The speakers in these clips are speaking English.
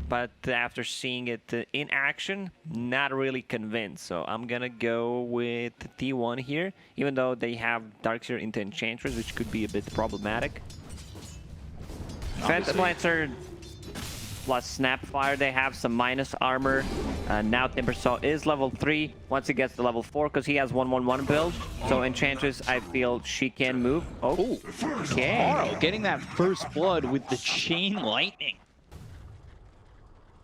but after seeing it in action, not really convinced. So I'm gonna go with T1 here, even though they have Darkseer into Enchantress, which could be a bit problematic. Phantom Lancer plus Snapfire, they have some minus armor. Now Timbersaw is level 3 once he gets to level 4 because he has 1/1/1 build. So Enchantress, I feel she can move. Oh, okay. Carl getting that first blood with the chain lightning.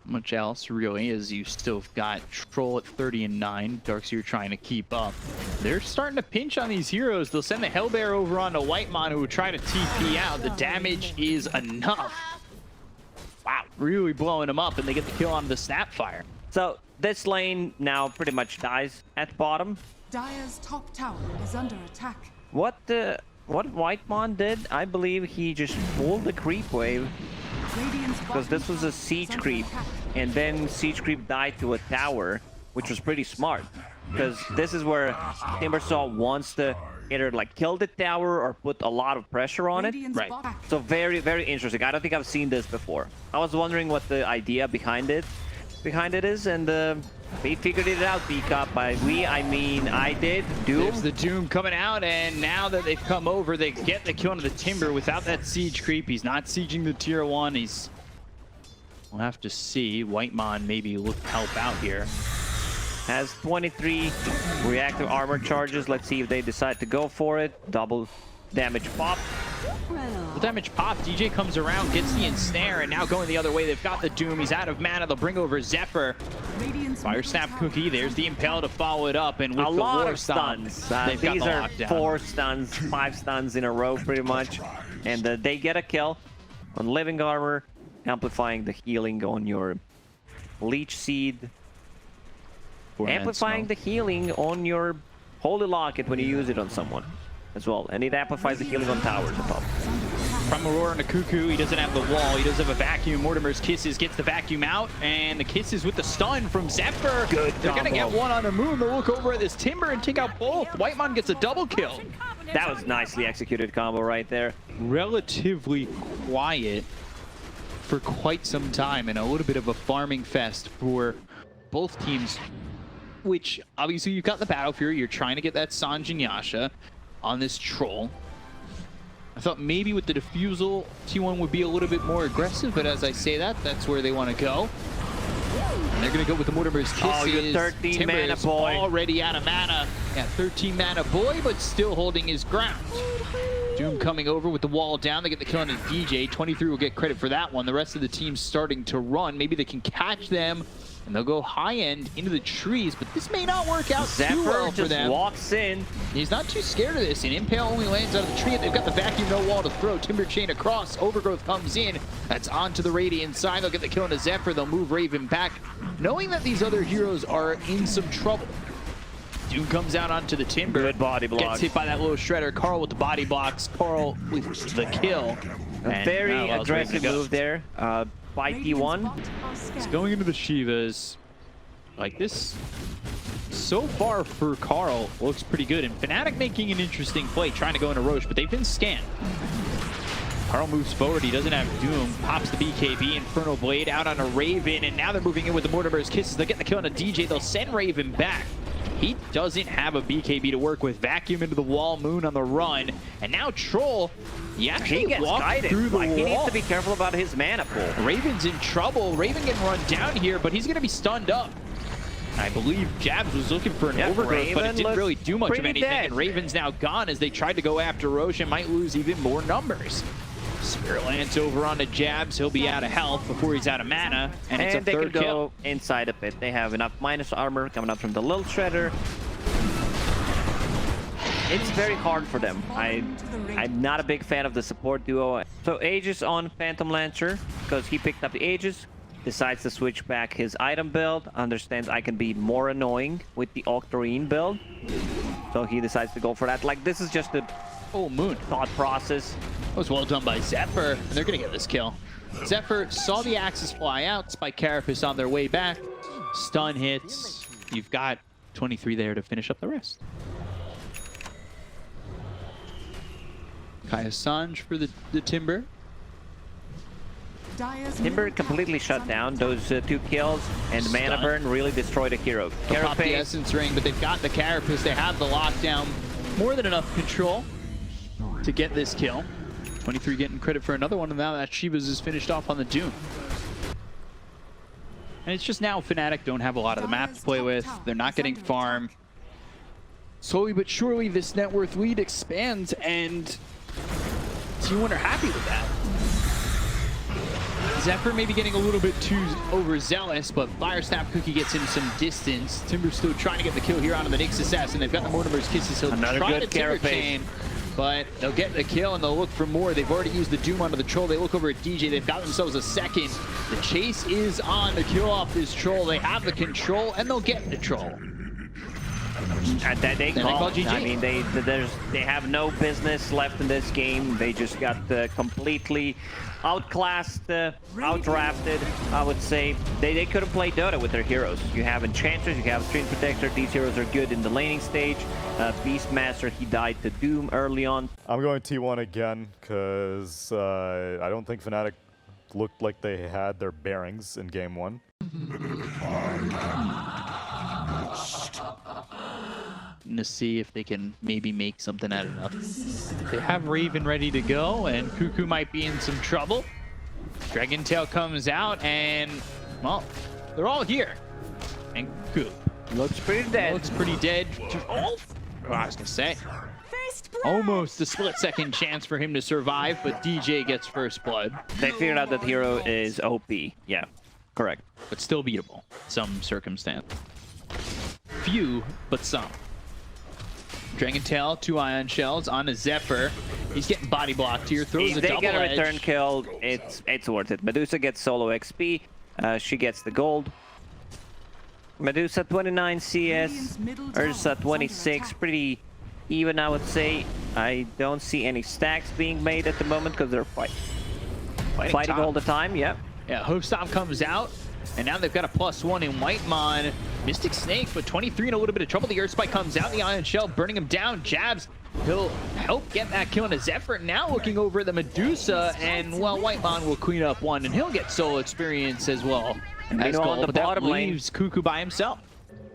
Much else really, as you still got Troll at 30 and 9. Darkseer trying to keep up. They're starting to pinch on these heroes. They'll send the Hellbear over onto Whitemon, who will try to TP out. The damage is enough. Wow, really blowing him up, and they get the kill on the Snapfire. So this lane now pretty much dies at bottom. Dire's top tower is under attack. What Whitemon did, I believe he just pulled the creep wave because this was a siege creep, and then siege creep died to a tower, which was pretty smart because this is where Timbersaw wants to either like kill the tower or put a lot of pressure on it. Right. So very, very interesting. I don't think I've seen this before. I was wondering what the idea behind it is, and we figured it out. By we, I mean I did. Doom. There's the Doom coming out, and now that they've come over, they get the kill on the Timber without that siege creep. He's not sieging the tier 1. We'll have to see. Whitemon maybe help out here. Has 23 reactive armor charges. Let's see if they decide to go for it. Double damage pop. The damage pop. DJ comes around, gets the ensnare, and now going the other way. They've got the Doom. He's out of mana. They'll bring over Zephyr. Fire Snap Cookie. There's the Impale to follow it up, and with a the lot War of Stomp, stuns. they've got These the are lockdown. 4 stuns, 5 stuns in a row, pretty much, and they get a kill on living armor, amplifying the healing on your Leech Seed. Amplifying the healing on your Holy Locket when you use it on someone as well. And it amplifies the healing on towers above. From Aurora and a Cuckoo, he doesn't have the wall. He does have a vacuum. Mortimer's Kisses gets the vacuum out. And the Kisses with the stun from Zephyr. Good They're going to combo. get one on the moon. They'll look over at this Timber and take out both. Whitemon gets a double kill. That was nicely executed combo right there. Relatively quiet for quite some time, and a little bit of a farming fest for both teams. Which, obviously, you've got the Battle Fury. You're trying to get that Sanj and Yasha on this Troll. I thought maybe with the Diffusal, T1 would be a little bit more aggressive, but as I say that, that's where they want to go. And they're going to go with the Mortimer's Kisses. Oh, you're 13 Timber mana is boy. Already out of mana. Yeah, 13 mana boy, but still holding his ground. Doom coming over with the wall down. They get the kill on the DJ. 23 will get credit for that one. The rest of the team's starting to run. Maybe they can catch them. And they'll go high end into the trees, but this may not work out too well for them. Zephyr just walks in. He's not too scared of this, and Impale only lands out of the tree. They've got the vacuum, no wall to throw. Timber chain across. Overgrowth comes in. That's onto the Radiant side. They'll get the kill on the Zephyr. They'll move Raven back, knowing that these other heroes are in some trouble. Doom comes out onto the Timber. Good body block. Gets hit by that little Shredder. Carl with the body blocks. Carl with the kill. A very aggressive move there by T1. It's going into the Shivas. Like this, so far for Carl, looks pretty good. And FNATIC making an interesting play, trying to go into Roche, but they've been scanned. Carl moves forward. He doesn't have Doom. Pops the BKB. Infernal Blade out on a Raven. And now they're moving in with the Mortimer's Kisses. They'll get the kill on a DJ. They'll send Raven back. He doesn't have a BKB to work with. Vacuum into the wall. Moon on the run. And now Troll, he actually gets walked guided. through the wall. He needs to be careful about his mana pool. Raven's in trouble. Raven getting run down here, but he's going to be stunned up. I believe Jabs was looking for an overgrowth, Raven but it didn't really do much of pretty anything. dead. And Raven's now gone as they tried to go after Roche and might lose even more numbers. Spirit Lance over onto Jabs. He'll be out of health before he's out of mana. And it's a they third can kill. go inside a bit. They have enough minus armor coming up from the Lil Shredder. It's very hard for them. I'm not a big fan of the support duo. So Aegis on Phantom Lancer because he picked up the Aegis. Decides to switch back his item build, understands I can be more annoying with the Octarine build. So he decides to go for that. Like, this is just a Moon thought process. That was well done by Zephyr, and they're going to get this kill. Zephyr saw the Axis fly out. Spike Carapace on their way back. Stun hits. You've got 23 there to finish up the rest. Kaya Sanj for the Timber. Timber completely shut down. Those 2 kills and the mana burn really destroyed a hero. Pop the Essence Ring, but they've got the Carapace. They have the lockdown. More than enough control to get this kill. 23 getting credit for another one, and now that Shiva's is finished off on the Doom. And it's just now FNATIC don't have a lot of the map to play with. They're not getting farm. Slowly but surely, this net worth lead expands, and T1 are happy with that. Zephyr maybe getting a little bit too overzealous, but Fire Snap Cookie gets him some distance. Timber's still trying to get the kill here onto the Nyx Assassin. They've got the Mortimer's Kisses. He'll try to Timber chain, but they'll get the kill and they'll look for more. They've already used the Doom onto the Troll. They look over at DJ. They've got themselves a second. The chase is on to kill off this Troll. They have the control and they'll get the Troll. They call GG. I mean, they have no business left in this game. They just got completely outclassed, outdrafted, I would say. They could have played Dota with their heroes. You have Enchantress, you have Stream Protector. These heroes are good in the laning stage. Beastmaster, he died to Doom early on. I'm going T1 again because I don't think FNATIC looked like they had their bearings in game 1. To see if they can maybe make something out of nothing. They have Raven ready to go, and Cuckoo might be in some trouble. Dragon Tail comes out, and, well, they're all here. And Cuckoo Looks pretty dead. looks pretty dead. Oh, I was gonna say. Almost a split-second chance for him to survive, but DJ gets first blood. They figured out that hero is OP. Yeah, correct. But still beatable, some circumstance. Few, but some. Dragon Tail, 2 Ion Shells on a Zephyr. He's getting body blocked here, throws a double edge. If they get a return kill, it's worth it. Medusa gets solo XP. She gets the gold. Medusa 29 CS, Ursa 26, pretty even, I would say. I don't see any stacks being made at the moment because they're fighting all the time. Yeah. Yeah, Hoofstomp comes out, and now they've got a +1 in Whitemon. Mystic Snake, but 23 in a little bit of trouble. The Earth Spike comes out, the Ion Shell burning him down. Jabs, he'll help get that kill on a Zephyr. Now looking over at the Medusa, and well, Whitemon will clean up one, and he'll get solo experience as well. And on the bottom lane, leaves Cuckoo by himself.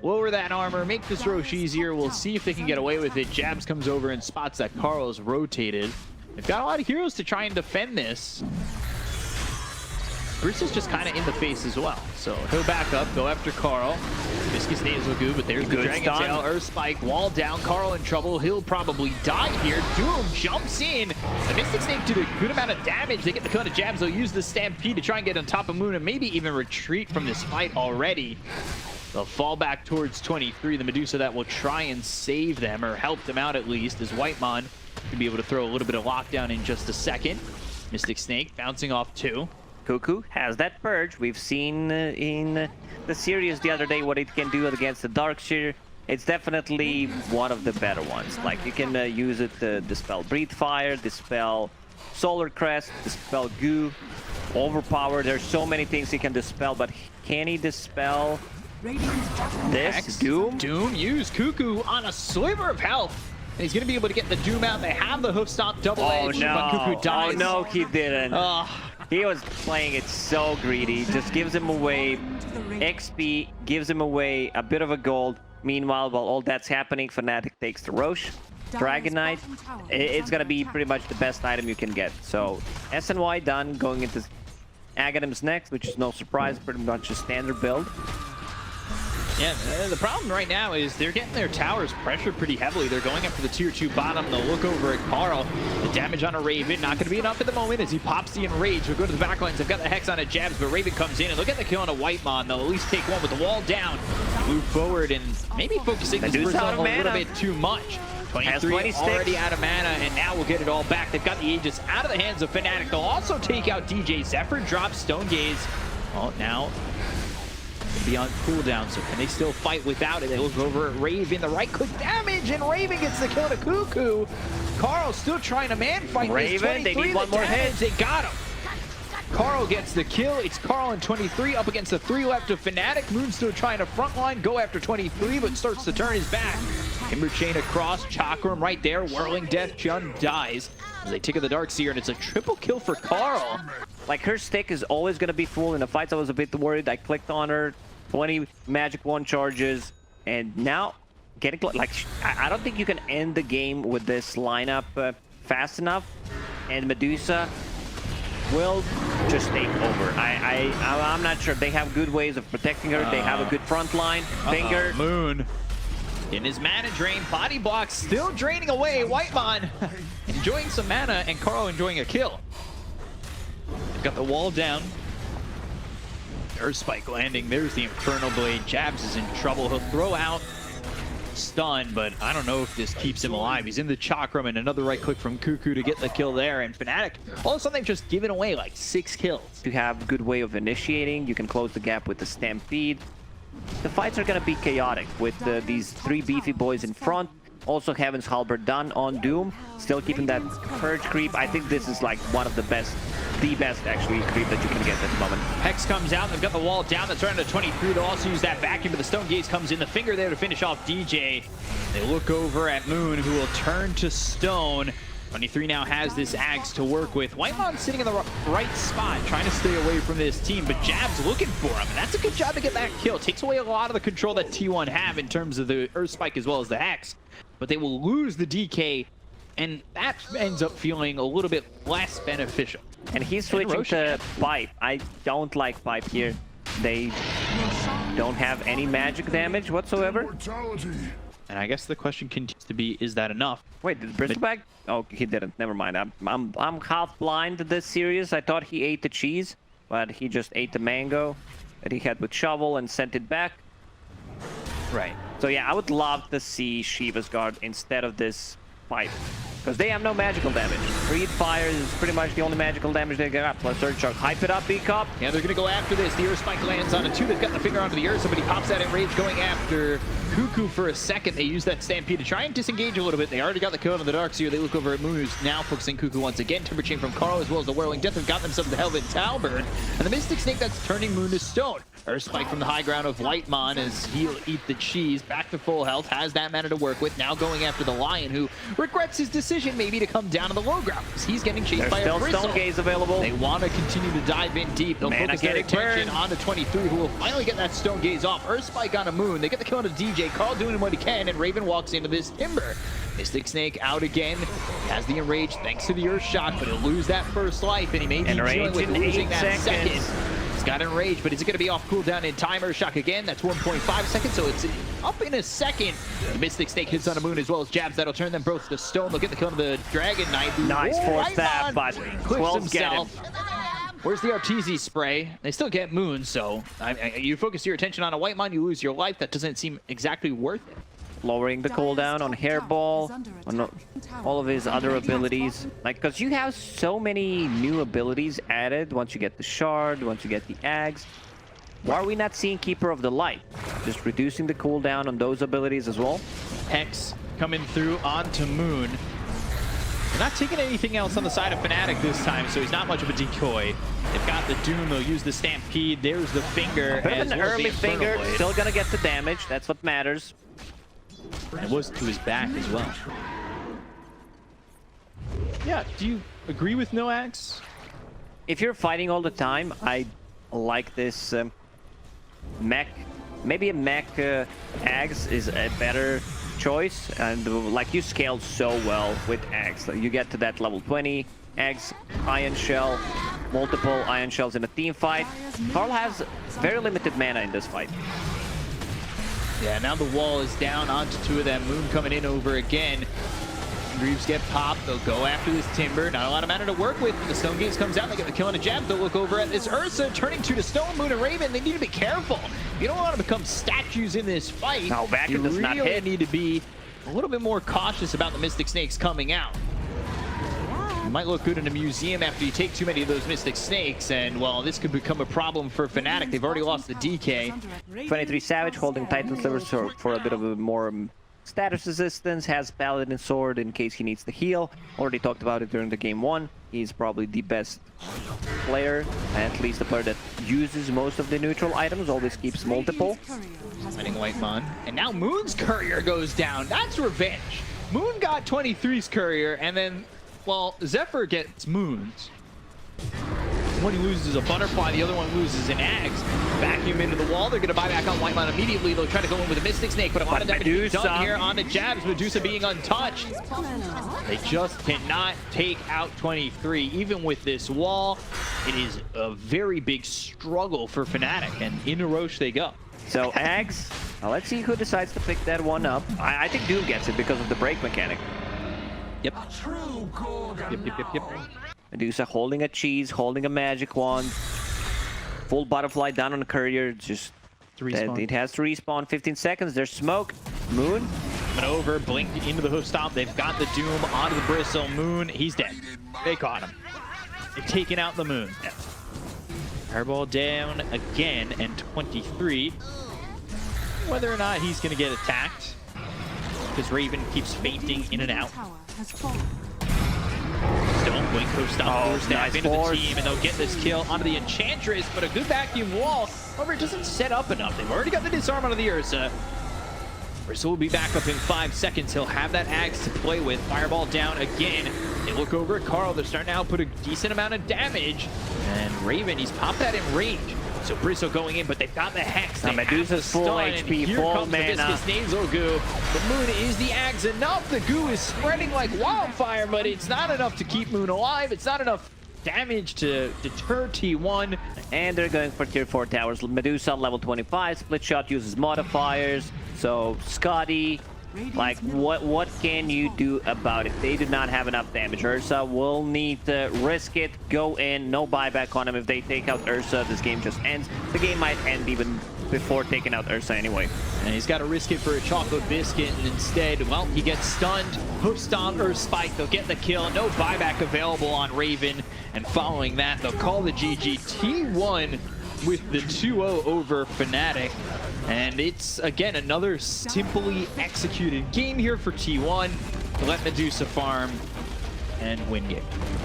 Lower that armor, make this Roche easier. We'll see if they can get away with it. Jabs comes over and spots that Carl's rotated. They've got a lot of heroes to try and defend this. Bruce is just kind of in the face as well. So he'll back up, go after Carl. Viscous Nasal Goo, but there's the Dragon Tail. Earth Spike, wall down. Carl in trouble. He'll probably die here. Doom jumps in. The Mystic Snake did a good amount of damage. They get the cut of Jabs. They'll use the Stampede to try and get on top of Moon and maybe even retreat from this fight already. They'll fall back towards 23. The Medusa that will try and save them, or help them out at least, as Whitemon can be able to throw a little bit of lockdown in just a second. Mystic Snake bouncing off 2. Cuckoo has that purge. We've seen in the series the other day what it can do against the Darkseer. It's definitely one of the better ones. Like, you can use it to dispel Breathe Fire, dispel Solar Crest, dispel Goo, Overpower. There's so many things he can dispel, but can he dispel this? Doom? Doom used Cuckoo on a sliver of health. And he's going to be able to get the Doom out. They have the Hoofstomp double edge, but Cuckoo dies. Oh no, he didn't. He was playing it so greedy. Just gives him away XP, gives him away a bit of a gold. Meanwhile, while all that's happening, FNATIC takes the Roche. Dragon Knight, it's going to be pretty much the best item you can get. So SNY done, going into Aghanims next, which is no surprise, pretty much a standard build. Yeah, the problem right now is they're getting their towers pressured pretty heavily. They're going after the tier 2 bottom. They'll look over at Carl. The damage on a Raven, not going to be enough at the moment as he pops the Enrage. We'll go to the backlines. They've got the Hex on a Jabs, but Raven comes in and look at the kill on a Whitemon. They'll at least take one with the wall down. Move forward and maybe focusing this person a little bit too much. 23 already out of mana, and now we'll get it all back. They've got the Aegis out of the hands of FNATIC. They'll also take out DJ. Zephyr drops Stone Gaze. Well, now be on cooldown, so can they still fight without it? They look over at Raven, the right click damage, and Raven gets the kill to Cuckoo. Carl still trying to man fight Raven, they need one more hit. They got him. Carl gets the kill. It's Carl and 23 up against the 3 left of FNATIC. Moon still trying to frontline, go after 23, but starts to turn his back. Timber chain across, Chakram right there, whirling death. Jun dies as they take out the Darkseer, and it's a triple kill for Carl. Like, her stick is always going to be full. In the fights, I was a bit worried. I clicked on her, 20 magic 1 charges, and now getting like, I don't think you can end the game with this lineup fast enough, and Medusa will just take over. I'm not sure. They have good ways of protecting her. They have a good front line. Finger. Moon in his mana drain. Body block still draining away. Whitemon enjoying some mana, and Carl enjoying a kill. They've got the wall down. Earth Spike landing. There's the Infernal Blade. Jabs is in trouble. He'll throw out stun, but I don't know if this keeps him alive. He's in the Chakram, and another right click from Cuckoo to get the kill there. And FNATIC, all of a sudden, they've just given away like 6 kills. You have a good way of initiating. You can close the gap with the Stampede. The fights are going to be chaotic with these 3 beefy boys in front. Also, Heaven's Halberd done on Doom. Still keeping that Purge creep. I think this is like one of the best actually creep that you can get at the moment. Hex comes out. They've got the wall down. That's right to 23. They'll also use that vacuum, but the Stone Gaze comes in. The Finger there to finish off DJ. They look over at Moon, who will turn to Stone. 23 now has this Axe to work with. Whitemon sitting in the right spot, trying to stay away from this team, but Jab's looking for him, and that's a good job to get that kill. Takes away a lot of the control that T1 have in terms of the Earth Spike as well as the Hex, but they will lose the DK, and that ends up feeling a little bit less beneficial. And he's switching to Pipe. I don't like Pipe here. They don't have any magic damage whatsoever. And I guess the question continues to be, is that enough? Wait, did Bristleback? Oh, he didn't. Never mind. I'm half blind to this series. I thought he ate the cheese, but he just ate the mango that he had with Shovel and sent it back. Right. So yeah, I would love to see Shiva's Guard instead of this Pipe, because they have no magical damage. Freed Fire is pretty much the only magical damage they got, plus Surge Charge. Hype it up, B-Cop. Yeah, they're going to go after this. The Earth Spike lands on a 2. They've got the Finger onto the Earth. Somebody pops that in rage, going after Cuckoo for a second. They use that Stampede to try and disengage a little bit. They already got the kill on the Darkseer. They look over at Moon, who's now focusing Cuckoo once again. Timber Chain from Carl as well as the Whirling Death have got themselves the Helvet Talberd. And the Mystic Snake that's turning Moon to stone. Earth Spike from the high ground of Whitemon as he'll eat the cheese. Back to full health, has that mana to work with. Now going after the Lion, who regrets his decision maybe to come down to the low ground, because he's getting chased by a Bristle. Stone Gaze available. They want to continue to dive in deep. They'll focus their attention onto 23, who will finally get that Stone Gaze off. Earth Spike on a Moon. They get the kill on a DJ. Carl doing what he can, and Raven walks into this Timber. Mystic Snake out again. He has the Enrage thanks to the Earth Shock, but he'll lose that first life, and he may be dealing with losing that second. He's got Enrage, but is it going to be off cooldown in time? Earth Shock again. That's 1.5 seconds, so it's up in a second. The Mystic Snake hits on a Moon as well as Jabs. That'll turn them both to stone. They'll get the kill on the Dragon Knight. Nice force stab, but 12 get him. Where's the Arteezy spray? They still get Moon, so you focus your attention on a Whitemon, you lose your life. That doesn't seem exactly worth it. Lowering the cooldown on Hairball, on all of his other abilities. Like, because you have so many new abilities added once you get the Shard, once you get the Ags. Why are we not seeing Keeper of the Light? Just reducing the cooldown on those abilities as well. Hex coming through onto Moon. They're not taking anything else on the side of FNATIC this time, so he's not much of a decoy. They've got the Doom, they'll use the Stampede. There's the Finger. An early Finger, still gonna get the damage. That's what matters. It was to his back as well. Yeah, do you agree with no Axe? If you're fighting all the time, I like this mech. Maybe a mech Axe is a better choice, and like you scaled so well with Axe. You get to that level 20, Axe, Iron Shell, multiple Iron Shells in a team fight. Carl has very limited mana in this fight. Yeah, now the wall is down onto 2 of them. Moon coming in over again. Greaves get popped. They'll go after this Timber. Not a lot of mana to work with. The Stone Gaze comes out. They get the kill on a Jab. They'll look over at this Ursa turning 2 to Stone, Moon, and Raven. They need to be careful. You don't want to become statues in this fight. No, you really need to be a little bit more cautious about the Mystic Snakes coming out. You might look good in a museum after you take too many of those Mystic Snakes, and well, this could become a problem for FNATIC. They've already lost the DK. 23 Savage holding Titan Slivers for a bit of a more status resistance, has Paladin Sword in case he needs the heal. Already talked about it during the game 1. He's probably the best player, at least the player that uses most of the neutral items, always keeps multiple. Fighting Whitemon. And now Moon's Courier goes down. That's revenge. Moon got 23's Courier, and then, well, Zephyr gets Moon's. One who loses a butterfly, the other one loses an axe. Vacuum into the wall. They're going to buy back on Whitemon immediately. They'll try to go in with a Mystic Snake, but a lot of damage being done here on the jabs. Medusa being untouched. They just cannot take out 23. Even with this wall, it is a very big struggle for Fnatic, and into Roche they go. So Axe, let's see who decides to pick that one up. I think Doom gets it because of the break mechanic. Yep. Yep. Medusa holding a cheese, holding a magic wand. Full butterfly down on the courier. Just it has to respawn. 15 seconds. There's smoke. Moon. Coming over, blinked into the hoof stomp. They've got the Doom onto the Bristle. Moon, he's dead. They caught him. They've taken out the Moon. Fireball down again, and 23. Whether or not he's going to get attacked, because Raven keeps fainting in and out. Don't blink, hoof stomp, force snap into the team, and they'll get this kill onto the Enchantress, but a good vacuum wall. However, it doesn't set up enough. They've already got the disarm onto the Ursa. Bristle will be back up in 5 seconds. He'll have that axe to play with. Fireball down again. They look over at Carl. They're starting to output a decent amount of damage. And Raven, he's popped that in range. So Bristle going in, but they've got the Hex. They Medusa's full HP, here full comes mana. The Viscous Nasal Goo. The Moon is the axe enough. The goo is spreading like wildfire, but it's not enough to keep Moon alive. It's not enough damage to deter T1. And they're going for tier 4 towers. Medusa level 25. Split shot uses modifiers. So Scotty, like what can you do about it? They do not have enough damage. Ursa will need to risk it, go in, no buyback on him. If they take out Ursa, this game just ends. The game might end even before taking out Ursa anyway. And he's got to risk it for a chocolate biscuit, and instead, well, he gets stunned. Hoof stomp or spike, they'll get the kill. No buyback available on Raven. And following that, they'll call the GG. T1 with the 2-0 over Fnatic. And it's, again, another simply executed game here for T1 to let Medusa farm and win game.